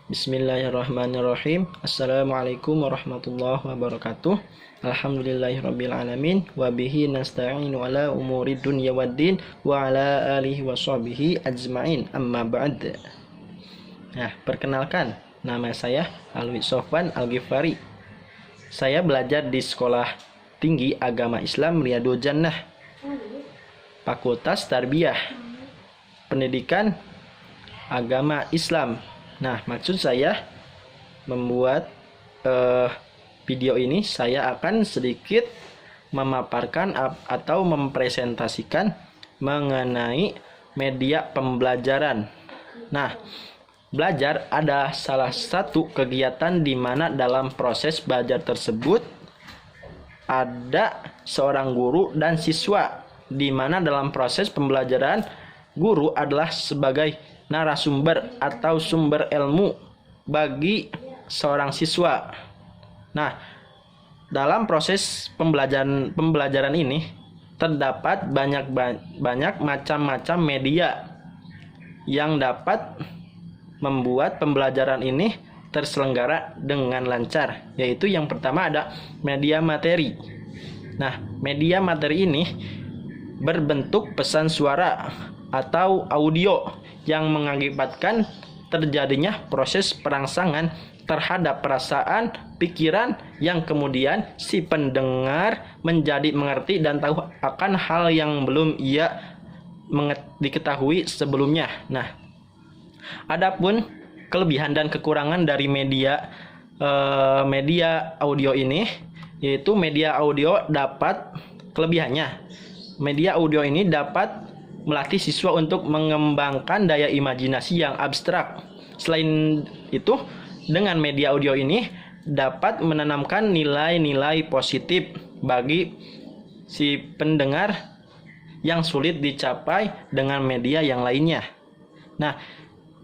Bismillahirrahmanirrahim. Assalamualaikum warahmatullahi wabarakatuh. Alhamdulillahirabbil alamin wa bihi nasta'inu ala umuri dunya waddin wa ala alihi washabihi ajmain. Amma ba'd. Nah, perkenalkan, nama saya Alwi Sofwan Al-Ghifari. Saya belajar di Sekolah Tinggi Agama Islam Riyadul Jannah, Fakultas Tarbiyah, Pendidikan Agama Islam. Nah, maksud saya membuat video ini, saya akan sedikit memaparkan atau mempresentasikan mengenai media pembelajaran. Nah, belajar ada salah satu kegiatan di mana dalam proses belajar tersebut ada seorang guru dan siswa, di mana dalam proses pembelajaran guru adalah sebagai narasumber atau sumber ilmu bagi seorang siswa. Nah, dalam proses pembelajaran ini terdapat banyak macam-macam media yang dapat membuat pembelajaran ini terselenggara dengan lancar, yaitu yang pertama ada media materi. Nah, media materi ini berbentuk pesan suara atau audio yang mengakibatkan terjadinya proses perangsangan terhadap perasaan, pikiran, yang kemudian si pendengar menjadi mengerti dan tahu akan hal yang belum ia diketahui sebelumnya. Nah, adapun kelebihan dan kekurangan dari media audio ini, yaitu media audio dapat kelebihannya. Media audio ini dapat melatih siswa untuk mengembangkan daya imajinasi yang abstrak. Selain itu, dengan media audio ini dapat menanamkan nilai-nilai positif bagi si pendengar yang sulit dicapai dengan media yang lainnya. Nah,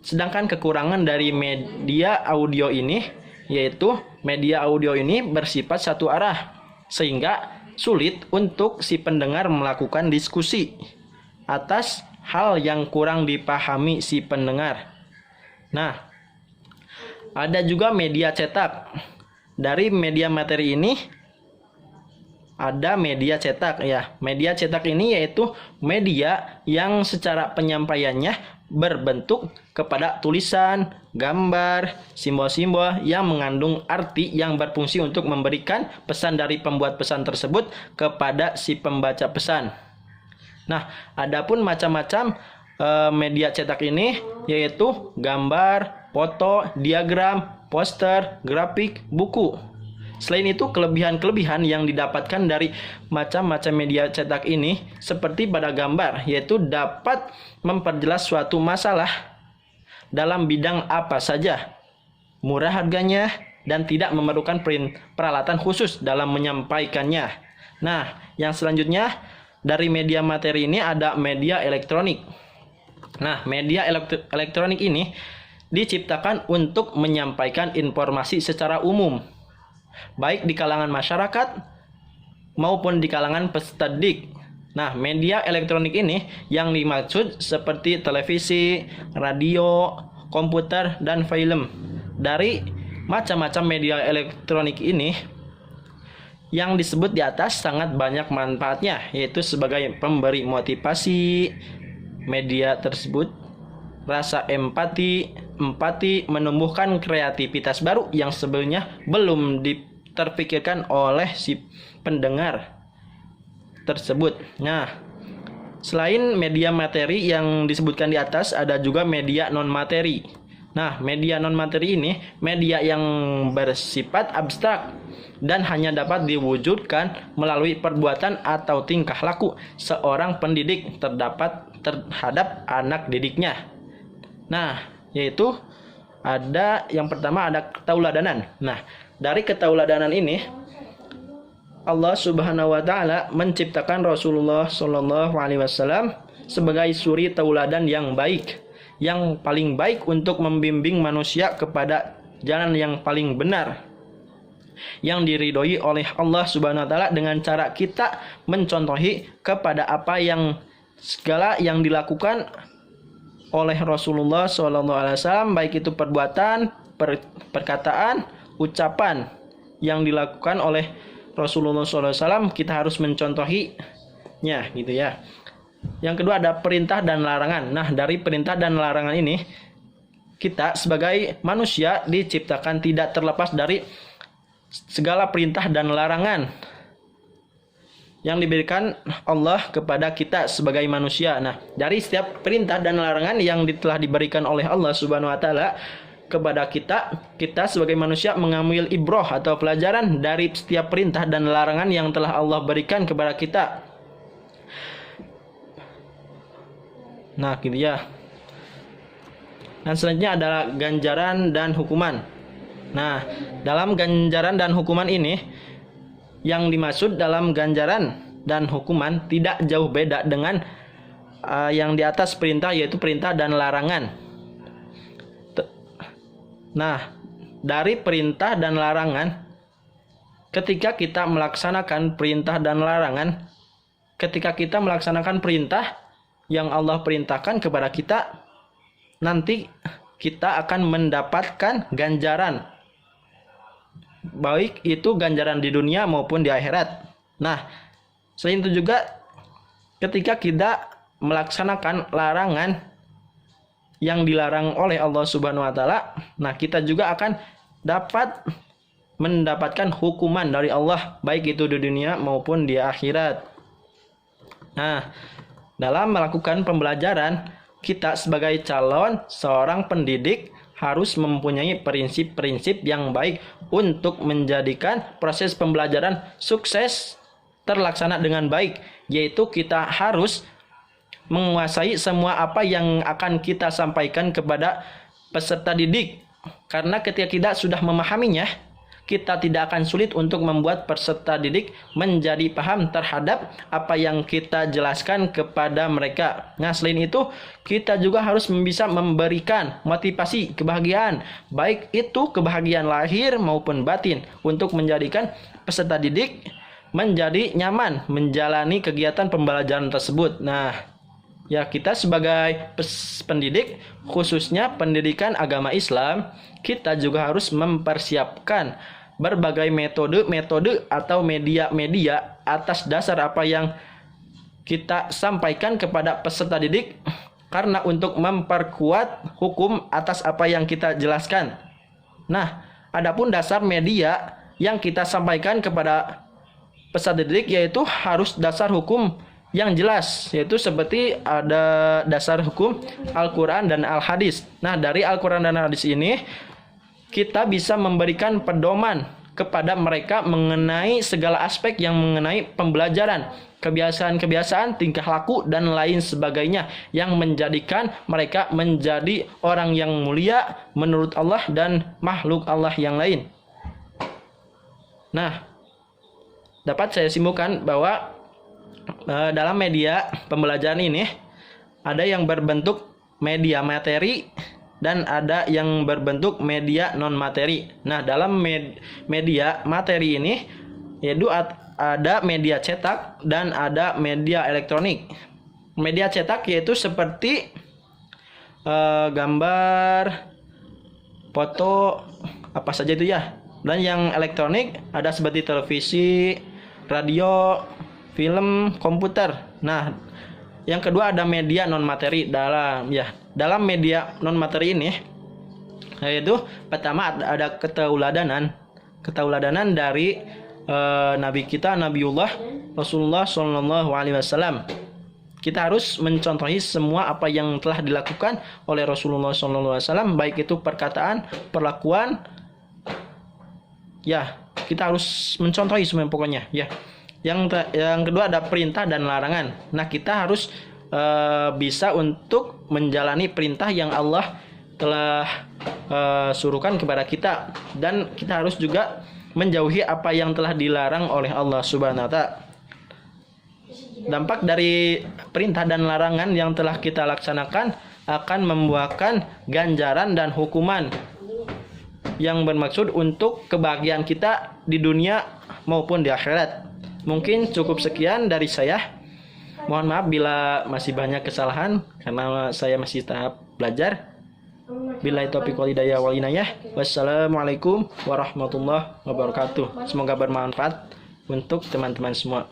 sedangkan kekurangan dari media audio ini, yaitu media audio ini bersifat satu arah, sehingga sulit untuk si pendengar melakukan diskusi atas hal yang kurang dipahami si pendengar. Nah, ada juga media cetak. Dari media materi ini ada media cetak ya. Media cetak ini yaitu media yang secara penyampaiannya berbentuk kepada tulisan, gambar, simbol-simbol yang mengandung arti yang berfungsi untuk memberikan pesan dari pembuat pesan tersebut kepada si pembaca pesan. Nah, adapun macam-macam media cetak ini yaitu gambar, foto, diagram, poster, grafik, buku. Selain itu, kelebihan-kelebihan yang didapatkan dari macam-macam media cetak ini seperti pada gambar, yaitu dapat memperjelas suatu masalah dalam bidang apa saja, murah harganya, dan tidak memerlukan peralatan khusus dalam menyampaikannya. Nah, yang selanjutnya dari media materi ini ada media elektronik. Nah, media elektronik ini diciptakan untuk menyampaikan informasi secara umum, baik di kalangan masyarakat maupun di kalangan peserta didik. Nah, media elektronik ini yang dimaksud seperti televisi, radio, komputer, dan film. Dari macam-macam media elektronik ini yang disebut di atas sangat banyak manfaatnya, yaitu sebagai pemberi motivasi. Media tersebut rasa empati menumbuhkan kreativitas baru yang sebelumnya belum terpikirkan oleh si pendengar tersebut. Nah, selain media materi yang disebutkan di atas, ada juga media non materi. Nah, media non materi ini media yang bersifat abstrak dan hanya dapat diwujudkan melalui perbuatan atau tingkah laku seorang pendidik terhadap anak didiknya. Nah, yaitu ada yang pertama ada ketauladanan. Nah, dari ketauladanan ini Allah Subhanahu wa taala menciptakan Rasulullah Shallallahu alaihi wasallam sebagai suri tauladan yang baik, yang paling baik untuk membimbing manusia kepada jalan yang paling benar, yang diridhoi oleh Allah Subhanahu wa taala, dengan cara kita mencontohi kepada apa yang segala yang dilakukan oleh Rasulullah SAW, baik itu perbuatan, perkataan, ucapan yang dilakukan oleh Rasulullah SAW, kita harus mencontohinya gitu ya. Yang kedua ada perintah dan larangan. Nah, dari perintah dan larangan ini, kita sebagai manusia diciptakan tidak terlepas dari segala perintah dan larangan yang diberikan Allah kepada kita sebagai manusia. Nah, dari setiap perintah dan larangan yang telah diberikan oleh Allah Subhanahu wa taala kepada kita sebagai manusia mengambil ibrah atau pelajaran dari setiap perintah dan larangan yang telah Allah berikan kepada kita. Nah, gitu ya. Dan selanjutnya adalah ganjaran dan hukuman. Nah, dalam ganjaran dan hukuman ini, yang dimaksud dalam ganjaran dan hukuman tidak jauh beda dengan yang di atas perintah, yaitu perintah dan larangan. Nah, dari perintah dan larangan, ketika kita melaksanakan perintah dan larangan, ketika kita melaksanakan perintah yang Allah perintahkan kepada kita, nanti kita akan mendapatkan ganjaran, baik itu ganjaran di dunia maupun di akhirat. Nah, selain itu juga ketika kita melaksanakan larangan yang dilarang oleh Allah Subhanahu wa taala, nah kita juga akan dapat mendapatkan hukuman dari Allah, baik itu di dunia maupun di akhirat. Nah, dalam melakukan pembelajaran, kita sebagai calon seorang pendidik harus mempunyai prinsip-prinsip yang baik untuk menjadikan proses pembelajaran sukses terlaksana dengan baik, yaitu kita harus menguasai semua apa yang akan kita sampaikan kepada peserta didik. Karena ketika kita sudah memahaminya, kita tidak akan sulit untuk membuat peserta didik menjadi paham terhadap apa yang kita jelaskan kepada mereka. Nah, selain itu, kita juga harus bisa memberikan motivasi kebahagiaan, baik itu kebahagiaan lahir maupun batin, untuk menjadikan peserta didik menjadi nyaman menjalani kegiatan pembelajaran tersebut. Nah, ya, kita sebagai pendidik, khususnya pendidikan agama Islam, kita juga harus mempersiapkan berbagai metode atau media-media atas dasar apa yang kita sampaikan kepada peserta didik, karena untuk memperkuat hukum atas apa yang kita jelaskan. Nah, adapun dasar media yang kita sampaikan kepada peserta didik yaitu harus dasar hukum yang jelas, yaitu seperti ada dasar hukum Al-Quran dan Al-Hadis. Nah, dari Al-Quran dan Al-Hadis ini, kita bisa memberikan pedoman kepada mereka mengenai segala aspek yang mengenai pembelajaran, kebiasaan-kebiasaan, tingkah laku, dan lain sebagainya, yang menjadikan mereka menjadi orang yang mulia menurut Allah dan makhluk Allah yang lain. Nah, dapat saya simpulkan bahwa dalam media pembelajaran ini ada yang berbentuk media materi dan ada yang berbentuk media non materi. Nah, dalam media materi ini yaitu ada media cetak dan ada media elektronik. Media cetak yaitu seperti gambar, foto, apa saja itu ya. Dan yang elektronik ada seperti televisi, radio, film, komputer. Nah, yang kedua ada media non materi. Dalam media non materi ini, yaitu pertama ada keteuladanan dari Nabi kita, Nabiullah Rasulullah SAW. Kita harus mencontohi semua apa yang telah dilakukan oleh Rasulullah SAW, baik itu perkataan, perlakuan. Ya, kita harus mencontohi semua pokoknya. Ya. Yang kedua ada perintah dan larangan. Nah, kita harus bisa untuk menjalani perintah yang Allah telah suruhkan kepada kita, dan kita harus juga menjauhi apa yang telah dilarang oleh Allah Subhanahu wa taala. Dampak dari perintah dan larangan yang telah kita laksanakan akan membuahkan ganjaran dan hukuman yang bermaksud untuk kebahagiaan kita di dunia maupun di akhirat. Mungkin cukup sekian dari saya. Mohon maaf bila masih banyak kesalahan karena saya masih tahap belajar. Billahi taufiq wal hidayah wal inayah. Wassalamualaikum warahmatullahi wabarakatuh. Semoga bermanfaat untuk teman-teman semua.